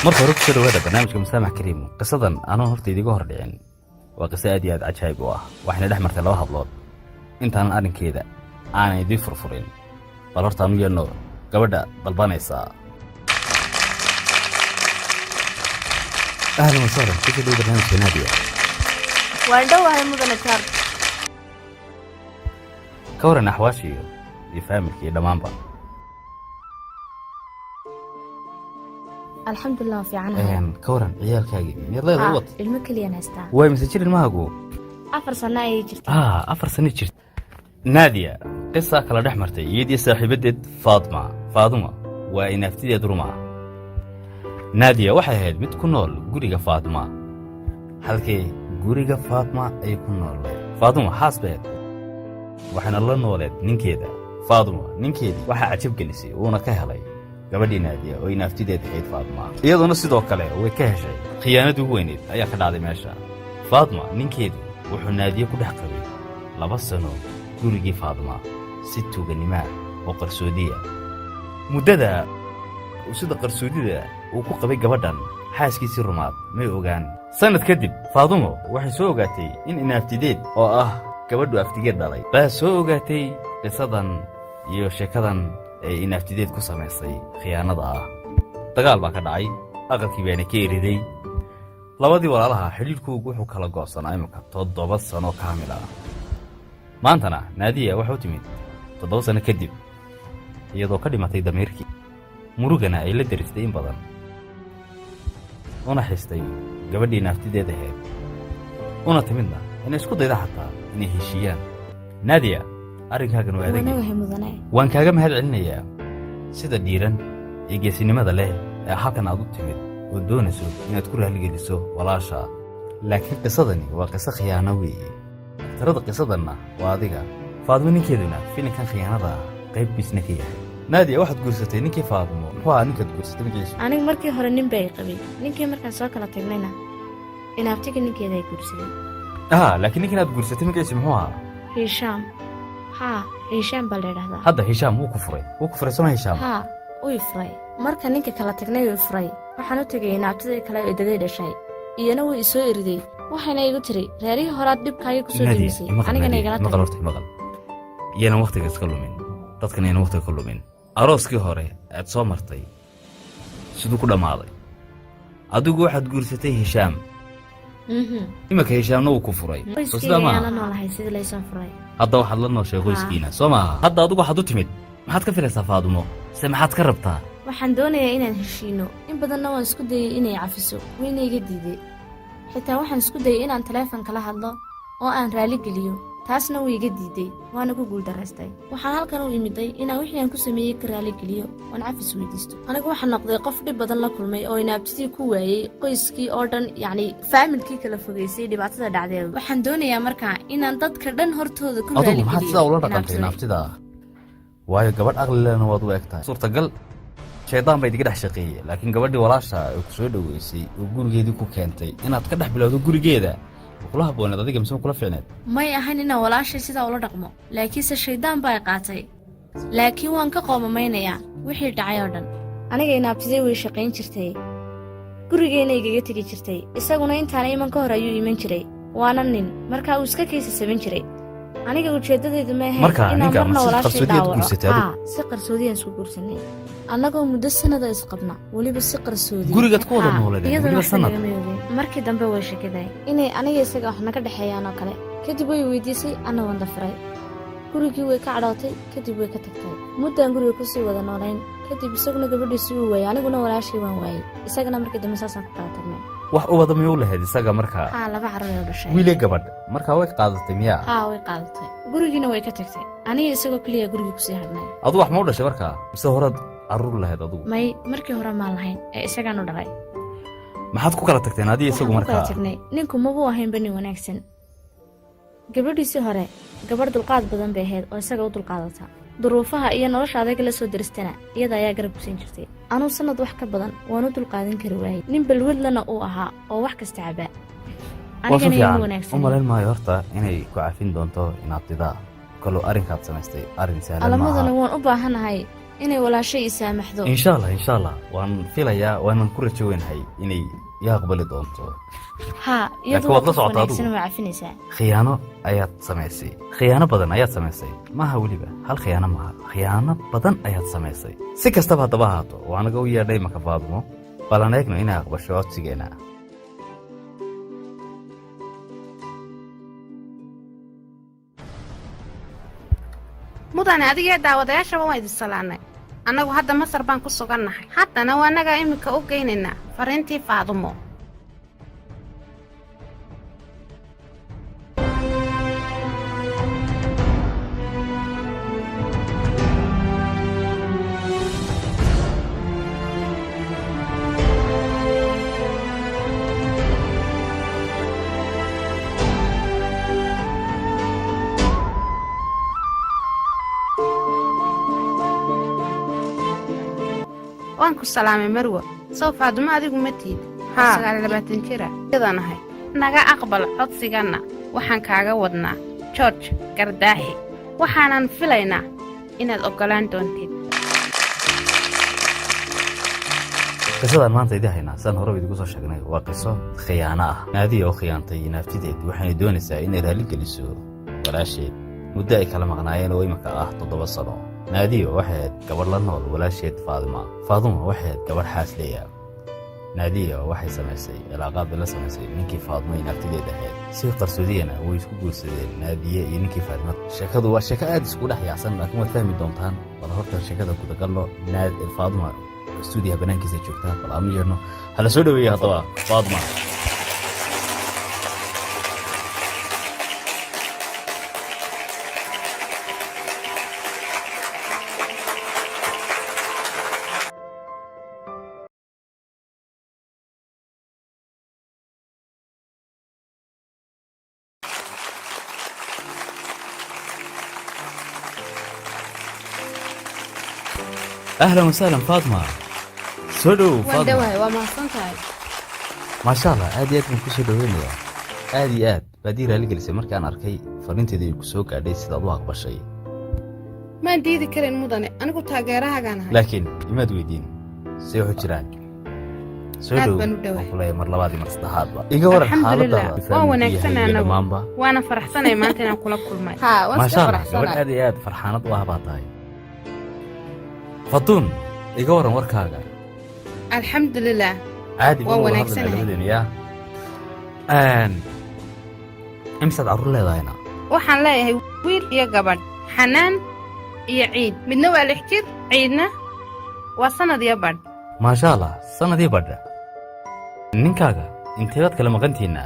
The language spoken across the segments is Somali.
marka hore ku soo dhawaada barnaamijka Masaamax Kariim qisadan aanoo horta idiga hor dhicin waa qiso aad iyo aad cajaa'ib u ah waxayna dhex martay laba hablood intaan arrinkeeda aanay idin furfurin bal horta aanu yeelno gabadha dalbanaysa ahlan wa sahlan ku soo dhawaada barnaamijka Naadiya waan dhawahay mudane taar ka waran axwaashiyo iyo faamilkii dhamaanba الحمد لله في عنها كورن عيالكاغي ميد leedahay wad ilmo kaliya haystaa way masajir ilmahaagu 4 sano ay jirtay 4 sano jirtay Nadia qisa kala dhex martay iyadii saaxiibadeed Faaduma waa inaftideed ruma Nadia waxay ahayd mid ku nool guriga Faaduma halkee guriga Faaduma ay ku noolay Faaduma xasbeed waxana la nooleed ninkeeda Faaduma ninkeedii waxa cajab gelisay uuna ka helay gabadhii Nadia oo inaftideed ahayd Faaduma iyaduna sidoo kale way ka heshay khiyaanad ugu weyneed ayaa ka dhacday meesha Faaduma ninkeedu wuxuu Nadia ku dhex qabay 2 sano gurigii Faaduma si tuuganimo oo qarsoodiya muddada sida qarsoodida uu ku qabay gabadhan xaaskiisii rumaad may ogaan sanad kadib Faaduma waxay soo ogaatay in inaftideed oo ah gabadhu aftigeed dhalay baa soo ogaatay qisadan iyo sheekadan ay inaftideed ku sameysay khiyaanada ah dagaal baa ka dhacay aqalkii baana ka eriday labadii walaalaha xiriirkoodu wuxuu kala go'sanaa imika 7 sano kaamil ah maantana Nadia wuxuu timid 7 sano kadib iyadoo ka dhimatay dameerkii murugana ay la daristay in badan una xistay gabadhii inaftideed ahayd una timidna inay isku dayda xataa inay heshiiyaan Nadia arrinkaagan waa adag waan kaaga mahad celinayaa sida dhiiran ee geesinimada leh ee halkan aad u timid oo doonayso inaad ku raali geliso walaasha laakiin qisadani waa qiso khiyaano weeye tirada qisadanna waa adiga Faaduma ninkeeduna filinkan khiyaanada qayb bisna ka yahay Nadia waxaad guursatay ninkii Faaduma waxa ninkaad guursatay magaciisa aniga markii hore nin bay qabay ninkii markaan soo kala tagnayna inaftiga ninkeeda ay guursaday laakiin ninkii aad guursatay magaciisa muxuu ahaa Hisham Hisham balleeyada hadda Hisham wuu ku furay sama Hisham uu furay marka ninka kala tagnay uu furay waxaan u tagay naabtida kale ee dagay dhashay iyana way soo iriday waxaana igu tiri reerihii horaad dhibkaaga ku soo diisay anigana igala maqal iyana waqtiga iska lumin dadkana iyana waqtiga ka lumin arooskii hore aad soo martay sidoo ku dhamaaday adigu waxaad guursatay Hisham imaka Hisham uu ku furay sida ma ana noolahay sida laysan furay hadda waxaad la nooshay qoyskiina Soomaa hadda adigu waxaad u timid maxaad ka filaysaa Faaduma se maxaad ka rabtaa waxaan doonayaa inaan heshiino in badanna waan isku dayay inay cafiso weynayga diiday xitaa waxaan isku dayay inaan telefoon kala hadlo oo aan raali geliyo taasna way iga diiday waana ku guuldareystay waxaan halkan u imiday inaan wixii aan ku sameeyay ka raali geliyo waan cafis weydiisto anigu waxaan noqday qof dhib badan la kulmay oo inaabtidii ku waayay qoyskii oo dhan yacni faamilkii kala fogeysay dhibaatada dhacdeed waxaan doonayaa markaa inaan dadka dhan hortooda ku raali geliyo maxaad sidaa ula dhaqantay inaabtida waayo gabadh aqli lehna waad u egtahay suurtagal shaydaan bay idiga dhex shaqeeyay laakiin gabadhii walaasha ay ku soo dhaweysay oo gurigeedii ku keentay inaad ka dhex bilowdo gurigeeda kula habooneed adiga mise kula fiicneed may ahan inaan walaashay sidaa ula dhaqmo laakiinse shaydaan baa qaatay laakiin waan ka qoomamaynaya wixii dhacay oo dhan aniga inaabtiday way shaqayn jirtay gurigeena igaga tagi jirtay isaguna intaan iman ka hor ayuu iman jiray waana nin markaa uu iska kaysa saban jiray aniga ujeedadeedu ma ahayn inaan marna walaashay daawaco si qarsoodiyaan isku guursanay annagoo muddo sanada isqabna weliba si qarsoodi gurigaad ku wada nooladeen weliba sanad markii dambe way shakiday inay aniga isaga wax naga dhexeeyaan oo kale kadib way weydiisay anna wanda furay gurigii way ka cadhootay kadib way ka tagtay muddaan guriga ku sii wada noolayn kadib isaguna gabadhiisii uu waayay aniguna walaashay waan waayay isagana markii dambe saasaan ku kala tagnay wax u wada miyuu lahayd isaga markaa 2 carruur oo dhashay wiilay gabadh markaa way qaadatay miyaa way qaadatay gurigiina way ka tagtay aniga isagoo kaliya gurigii ku sii hadhnay adu wax ma u dhashay markaa mise horad carruur lahayd adigu may markii hore ma lahayn ee isagaan u dhalay maxaad ku kala tagteen adiga isagu markaa ninku ma buu ahayn bani wanaagsan gabadhiisii hore gabadh dulqaad badan bay ahayd oo isaga u dulqaadata duruufaha iyo nolosha adag la soo diristana iyada ayaa garab ku siin jirtay anuu sanad wax ka badan waan u dulqaadan kari waayay nin balwadlana uu ahaa oo wax kasta cabaa anigana inuu wanaagsan umaleyn maayo horta inay ku cafin doonto inaad tidaa kaloo arrinkaad samaystay arrin sahlan maaha alamadana waan u baahanahay inay walaashay ii saamaxdo. insha allah waan filayaa waanan ku rajo weynahay inay ii aqbali doonto. haa iyadu waad la qof socotaa wanaagsan adigu? waa cafinaysaa. khiyaano ayaad samaysay, khiyaano badan ayaad samaysay. maaha weliba hal khiyaano maaha, khiyaano badan ayaad samaysay. si kastaba haddaba ahaato waanaga u yeedhay maka Faadumo, balan eegno inay aqbasho codsigeena. mudane adiga daawadayaashaba waa idin salaanay. annagu hadda Masar baan ku sugannahay. haddana waa annaga imika u geynaynaa fariintii Faadumo. waan ku salaamay Marwa. soo Faadumo adigu ma tiid? haa 29 jira sidanahay. naga aqbal codsigana. waxaan kaaga wadnaa George Gardaahi. waxaanan filaynaa inaad ogolaan doontid. qisadan maanta idin haynaa san hore idinku soo sheegnay waa qiso khiyaano ah. Naadiya oo khiyaantay naftideed waxay doonaysaa inay raali geliso walaasheed muddo ay kala maqnaayeen oo imika ah 7 sano. naadiya waxay ahayd gabadh la nool walaasheed Faadumo waxay ahayd gabadh xaasleeya. naadiya waxay samaysay cilaaqaad la samaysay ninkii Faadumo naftideed ahayd. si qarsoodiyana way isku guursadeen naadiya iyo ninkii Faadumo. sheekadu waa sheeko aad isku dhex yaacsan laakiin waad fahmi doontaan. bal horta sheekada ku dagalno Faadumo stuudiyaha banaankiisa joogtaa bal aanu yeerno hala soo dhaweeyo haddaba Faadumo. أهلا وسهلا فاطمة. سولو فاطمة. ودواي وما صنتاي. ما شاء الله aad iyo aad ku soo dhaweynaya. aad iyo aad baadii raali gelisay markaan arkay fariinteedii ku soo gaadhay sidaad u aqbashay. ma diidi karin mudane anigu taageerahaagaan ahay. laakiin imaad weydiin si wuxuu jiraan. soo aad baan u dhawaay. kulay mar labaad iyo mar saddexaadba. iga waran xaaladda. waa wanaagsan anagu. waana faraxsanay maanta inaan kula kulmay. haa waan ما iska شاء الله faraxsanay. gabadh aad iyo aad farxaanad u ah baa tahay. Fatuun iga waran warkaaga. alxamdulillaah. caadi waa buu wanaagsan labadeena yaa. imsaad carruur leedahayna. waxaan leeyahay wiil iyo gabadh. xanaan iyo ciid. midna waa 6 jir ciidna waa sanad iyo badh. maasha allah sanadii badha. ninkaaga inteebaad kala maqantiinna.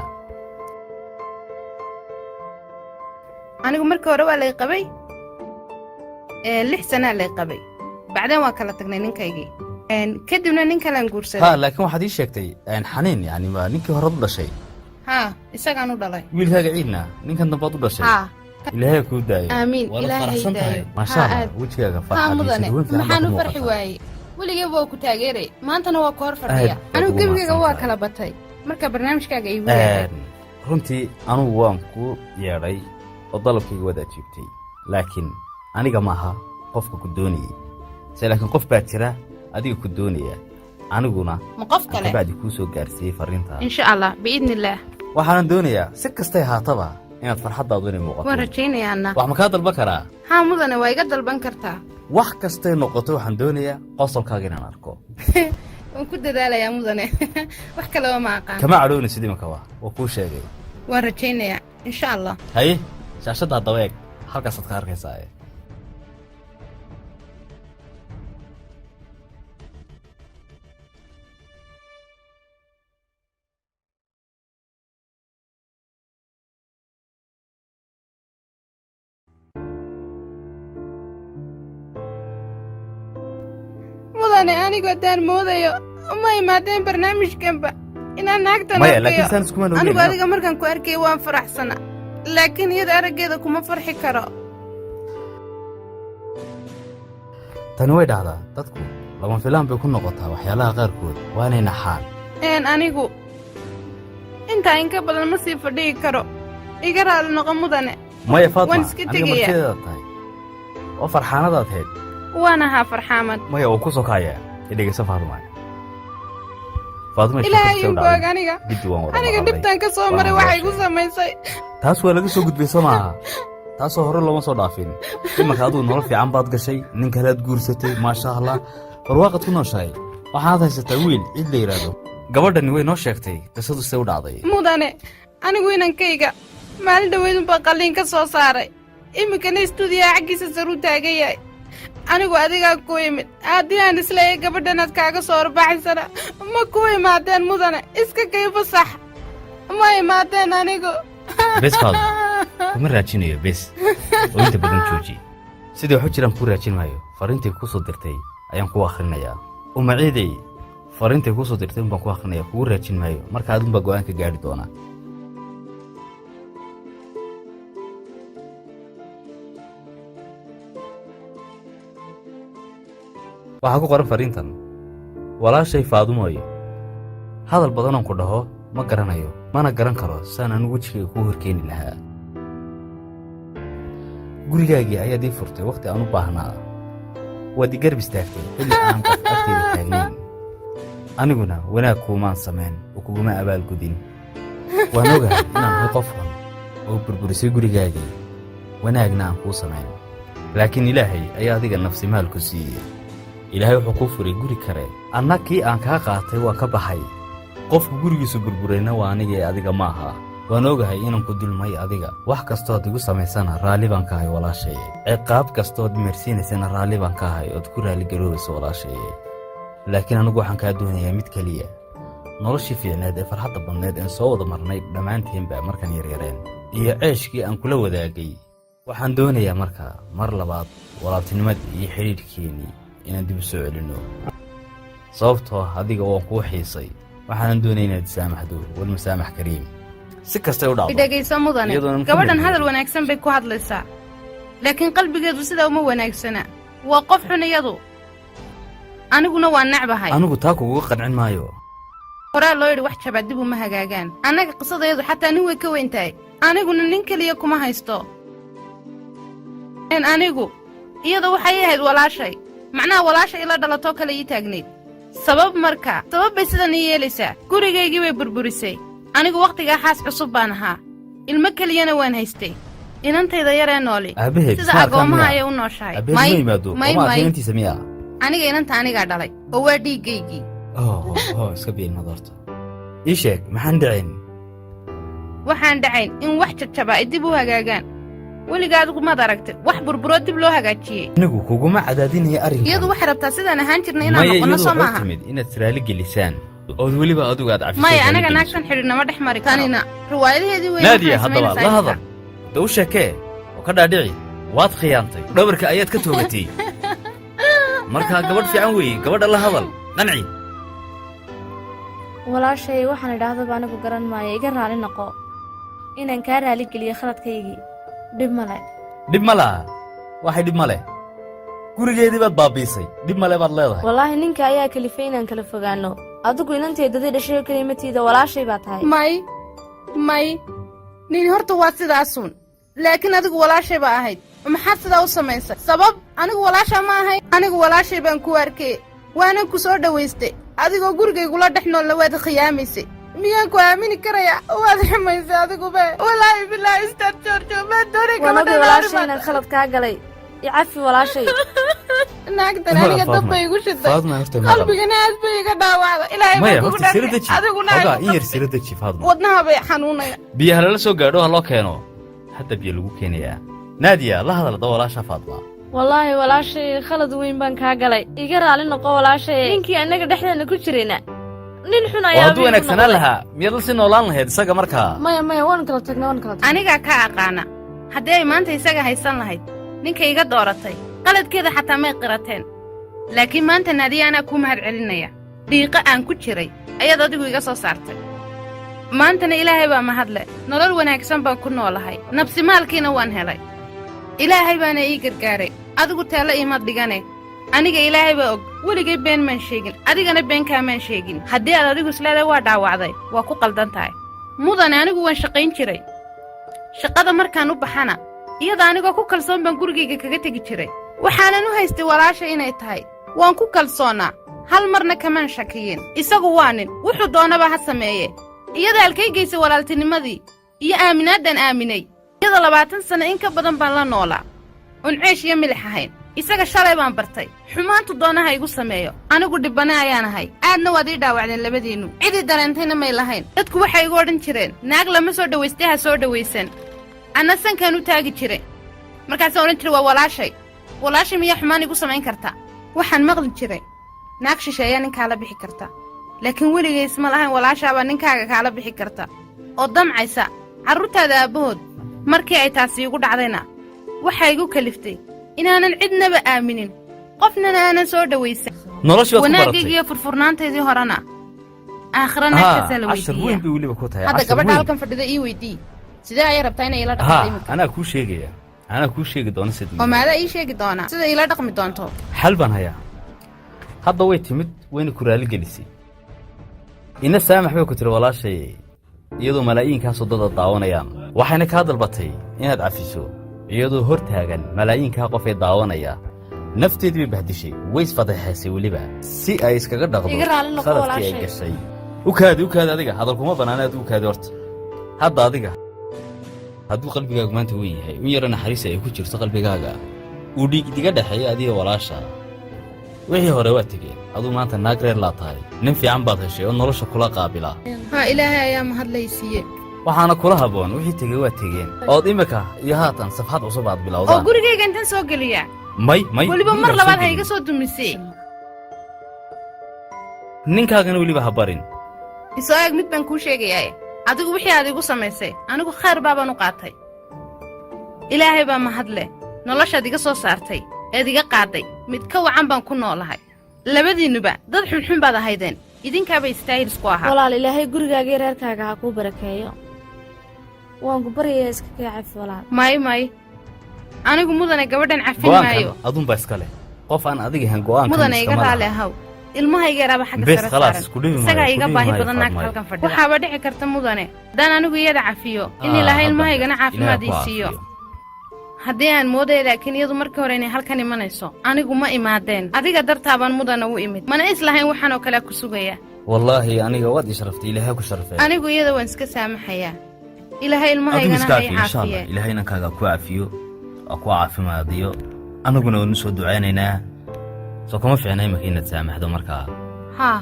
anigu markii hore waa lay qabay 6 sana lay qabay. بعدين waa kala tagnay ninkaygii. kadibna nin kale aan guursaday. ها laakiin waxaad ii sheegtay xaniin yani ma ninkii hore u dhashay. ها isagaan u dhalay. wiilkaaga ciidna ninkan dambaad u dhashay. ها ilaahay kuu daayo. آمين Waad إلهي faraxsan tahay. دايو. maasha allah wejigaaga farxad iyo مدني soo dhaweyn maxaan u fiican farxi waayey weligeyba waa ku taageeray maantana waa ku hor fadhiya Aad anigu ugu gebigeyga waa mahadsantahay. kala batay marka barnaamijkaaga iigu yeedhay. runtii anugu waan ku yeedhay oo dalabkayga waad ajiibtay laakiin aniga maaha qofka ku doonayay se laakiin qof baa jira adiga ku doonaya aniguna ma qof kale kabacdi kuu soo gaarsiiyey fariinta. in sha allah biidni illaah. waxaanan doonayaa si kastay haataba inaad farxaddaadu inay muuqato. waan rajaynayaa anna. wax ma kaa dalban karaa. haa mudane waa iga dalban kartaa. wax kastay noqoto waxaan doonayaa qosolkaaga inaan arko. waan ku dadaalayaa mudane wax kaleba ma aqaan. kama cadhooni sidii maka waa kuu sheegay. waan rajaynayaa in sha allah. haye shaashadda haddaba eeg halkaasaad ka arkaysaa. mudane anigu haddaan moodayo uma imaadeen barnaamijkanba inaan naagtan maya arkayo. laakiin saan iskuma anigu nogeyn. adiga markaan ku arkay waan faraxsana laakiin iyada araggeeda kuma farxi karo. tani way dhacdaa dadku lama filaan bay ku noqotaa waxyaalaha qaarkood waa inay naxaan. anigu intaa inka badan ma sii fadhiyi karo iga raali noqo mudane. maya Faatma Waan iska aniga tegayaa. martideedaad tahay oo farxaanadaad hayd waan ahaa farxaamad. maya oo ku soo kaaya idhigaysa Faaduma. Faaduma ilaahay boog aniga dhibtaan ka soo maray waxay ku samaysay. taas waa laga soo gudbay Soomaa. taasoo hore lama soo dhaafin. imanka adigu nolol fiican baad gashay, nin kale aad guursatay, maasha Allah. barwaaqad ku nooshahay. waxaad haysataa wiil cid la yiraahdo. gabadhani way noo sheegtay qisadu sida u dhacday. mudane anigu inankayga maalin dhaweyd baa qalliin ka soo saaray. iminkana istuudiyaa xaggiisa saru taagan yahay. anigu adigaa ku imid haddii aan isleeyay gabadhanaad kaaga soo horbaxaysana ma ku imaadeen mudane iska kayfa sax ma imaadeen anigu. bes Faaduma kuma raajinayo bes oo inta badan jooji. sidii waxu jiraan ku raajin maayo. fariintay ku soo dirtay ayaan ku akhrinayaa. umaciiday fariintay ku soo dirtay baan ku akhrinayaa kugu raajin maayo. marka aad unbaa go'aan ka gaari doonaa. waxaa ku qoran fariintan: walaashay Faadumooy, hadal badanoon ku dhaho ma garanayo, mana garan karo saan anigu wejigayga kuu horkeeni lahaa. gurigaagii ayaad ii furtay wakhti aan u baahnaa. waad i garab istaagtay xilli aan qof agtayda taagnayn. aniguna wanaag kuumaan samayn oo kuguma abaalgudin. waan ogahay inaan ahay qof xun oo burburisay gurigaagii, wanaagna aan kuu samayn. laakiin ilaahay ayaa adiga nafsi maal ku siiyey. ilaahay wuxuu kuu furay guri kale. anna kii aan kaa qaatay waa ka baxay. qofku gurigiisu burburayna waa anigee adiga ma aha. waan ogahay inaan ku dulmay adiga. wax kastood igu samaysana raalli baan ka ahay walaashaye. ciqaab kastood meersiinaysana raalli baan ka ahay ood ku raalligaroobayso walaashaye. laakiin anigu waxaan kaa doonayaa mid keliya. noloshii fiicneed ee farxadda badneed een soo wada marnay dhammaanteenba markaan yaryareen, iyo ceeshkii aan kula wadaagay. waxaan doonayaa markaa mar labaad walaaltinimadii iyo xidhiidhkeennii inaan dib u soo celinno. sababtoo adiga waan kuu xiisay. waxaanan doonaya inaad saamaxdo walmasaamax kariim. si kastay u dhacdo. idhagayso mudane gabadhan hadal wanaagsan bay ku hadlaysaa, laakiin qalbigeedu sidaa uma wanaagsana. waa qof xun iyadu. aniguna waan necbahay. anigu taa kuguga qancin maayo. horaa loo yidhi wax jabaa dib uma hagaagaan. annaga qisadayadu xataa nin way ka weyn tahay. aniguna nin keliya kuma haysto. anigu iyada waxay ahayd walaashay. macnaha walaashay ila dhalatoo kale ii taagnayd. sabab bay sidan ii yeelaysaa. gurigaygii bay burburisay. anigu wakhtigaa xaas cusub baan ahaa. ilmo keliyana waan haystay. inantayda yaree nooli sida agoomaha ayay u nooshahay. aniga inanta anigaa dhalay oo waa dhiiggaygii. iska biilmad horta. ii sheeg maxaan dhacayn? waxaan dhacayn in wax jajabaa ay dib u hagaagaan. weligaa adigu maad aragtay wax burburoo dib loo hagaajiyey. anigu kuguma cadaadinaya arrinka. iyadu waxay rabtaa sidaan ahaan jirna inaan noqonno soo maaha. timid inaad raali gelisaan ood weliba adigu aad cafisay. maya anaga naagtan xidhiidhnama dhex mari karo. tanina riwaayadaheedii weyn naadiya haddaba la hadal. da u sheekee oo ka dhaadhici. waad khiyaantay. dhabarka ayaad ka toogatay. markaa gabadh fiican weeye. gabadha la hadal dhanci. walaashay waxaan idhaahdaba anigu garan maayo. iga raali noqo inaan kaa raali geliyo khaladkaygii. dhib male. dhib ma laha. waxay dhib ma leh. gurigeedii baad baabiisay. dhib male baad leedahay. wallaahi ninka ayaa kalifay inaan kala fogaanno. adigu inanteedadii dhashay kelimatiida walaashay baa tahay. may nin horta waa sidaasuun. laakiin adigu walaashay baa ahayd. maxaad sidaa u samaysay? sabab anigu walaasha ma ahayn. anigu walaashay baan ku arkay. waanan ku soo dhowaystay. adigoo gurigaygula dhex noolna waad khiyaamaysay. miyaan ku aamini karayaa? waad xumaysay adiguba. walaahi bilaahi istaad joorjo maa doonay gabadha walaashay inaan khalad kaa galay. icafi walaashay. naagtan aniga dab bay igu shiday. qalbigana aad bay iga dhaawacday. ilaahay baa kugu dhashay. adiguna in yar sira deji Faaduma. wadnaha bay xanuunaya. biyaha lala soo gaadho ha loo keeno. hadda biyo lagu keenayaa. naadiya la hadal da walaasha Faaduma. wallaahi walaashay khalad weyn baan kaa galay. iga raali noqo walaashay. ninkii annaga dhexdeena ku jirayna nin xun ayaa hadduu wanaagsanaan lahaa miyaad la sii noolaan lahayd isaga markaa? maya waan kala tagnay. anigaa ka aqaana. haddii ay maanta isaga haysan lahayd ninka iga dooratay qaladkeeda xataa may qirateen. laakiin maanta naadiya anaa kuu mahad celinaya. dhiiqa aan ku jiray ayaad adigu iga soo saartay. maantana ilaahay baa mahadle. nolol wanaagsan baan ku noolahay. nabsi maalkiina waan helay. ilaahay baana ii gargaaray. adigu teella iimaad dhigane. aniga ilaahay baa og. weligay been maan sheegin. adigana been kaamaan sheegin. haddii aad adigu isleedahay waa dhaawacday waa ku qaldan tahay. mudane anigu waan shaqayn jiray. shaqada markaan u baxana iyada anigoo ku kalsoon baan gurigayga kaga tegi jiray. waxaanan u haystay walaasha inay tahay waan ku kalsoonaa hal marna kamaan shakiyin isagu waa nin wuxuu doonaba ha sameeye iyada halkay geysay walaaltinimadii iyo aaminaadaan aaminay iyada 20 sano in ka badan baan la noolaa oon ceesh iyo milix ahayn isaga shalay baan bartay xumaantu doonaha igu sameeyo anigu dhibane ayaan ahay aadna waad ii dhaawacdeen labadiinnu cidii dareentayna may lahayn dadku waxay igu odhan jireen naag lama soo dhawaystay ha soo dhawaysan anna sankaan u taagi jiray markaasaan odhan jiray waa walaashay miyaa xumaan igu samayn karta waxaan maqli jiray naag shisheeya ninkaa la bixi karta laakiin weligays ma lahayn walaashaabaa ninkaaga kaala bixi karta oo damcaysa carruurtaada aabbahood markii ay taasi igu dhacdayna waxay igu kaliftay inaanan cidnaba aaminin qofnana aanan soo dhawaysan wanaagaygiiyo furfurnaantaydii horena aakhirana agtasaa la weydiiya hadda gabadha halkan fadhida ii weydii sidee ayay rabtaa inay ila dhaqdo iminka anaa kuu sheegi doona oo maadaa ii sheegi doonaa sida iila dhaqmi doonto xal baan hayaa hadda way timid wayna ku raaligelisay ina saamax bay ku tiri walaashay iyadoo malaayiinkaasoo dada daawanayaan waxayna kaa dalbatay inaad cafiso iyadoo hor taagan malaayiinkaa qof ee daawanaya nafteedii bay bahdishay way isfadeexaysay weliba si ay iskaga dhaqdo khaladkii ay gashay u kaadi adiga hadalkuma bannaanaad u kaadi horta hadda adiga hadduu qalbigaagu maanta weyn yahay in yaro naxariisa ay ku jirto qalbigaaga uu dhiigdiga dhexeeya adiga walaasha wixii hore waa tegeen aduu maanta naag reer laa tahay nin fiican baad heshay oo nolosha kula qaabila haa ilaahay ayaa mahadlaysiiye waxaana kula habboon wixii tegey waa tegeen ood imika iyo haatan safxad cusub aad bilowdaan oo gurigayga intaan soo geliya may weliba mar labaad ha iga soo dumisay ninkaagana weliba ha barin isoo eeg mid baan kuu sheegayaa adigu wixii aad igu samaysay anigu khayr baabaan u qaatay ilaahay baa mahadle noloshaad iga soo saartay eed iga qaaday mid ka wacan baan ku noolahay labadiinnuba dad xunxun baad ahaydeen idinkaaba istaahil isku ahaa walaal ilaahay gurigaaga iyo reerkaaga ha kuu barakeeyo waan ku baryayaa iska kaa cafi walaal may anigu mudane gabadhan cafin maayo adunbaa iska leh qof aan adiga ahan go'aanka mudane iga raali ahaw ilmahayga yaraaba xagga sare saaran isagaa iga baahi badan naagta halkan fadhida waxaaba dhici karta mudane haddaan anigu iyada cafiyo in ilaahay ilmahaygana caafimaad ii siiyo haddii aan moodaya laakiin iyadu markii hore inay halkan imanayso anigu ma imaadeen adiga dartaabaan mudana u imid mana islahayn waxaan oo kalea ku sugaya wallaahi aniga waad ii sharaftay ilaahay ku sharfay anigu iyada waan iska saamaxayaa ilaahay ilmahaygana ha ii caafiye ilaahay inankaaga ku caafiyo oo ku caafimaadiyo annaguna waanu soo ducaynaynaa soo kuma fiicna imaka inaad saamaxdo markaa haa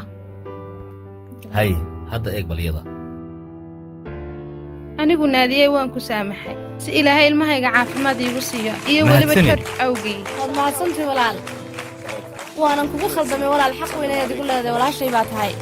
hay hadda eeg balyada anigu naadiyey waan ku saamaxay si ilaahay ilmahayga caafimaad iigu siiyo iyo weliba jor awgey waad mahadsantahay walaal waanan kugu khaldamay walaal xaq weyn ayaad igu leedahay walaashay baa tahay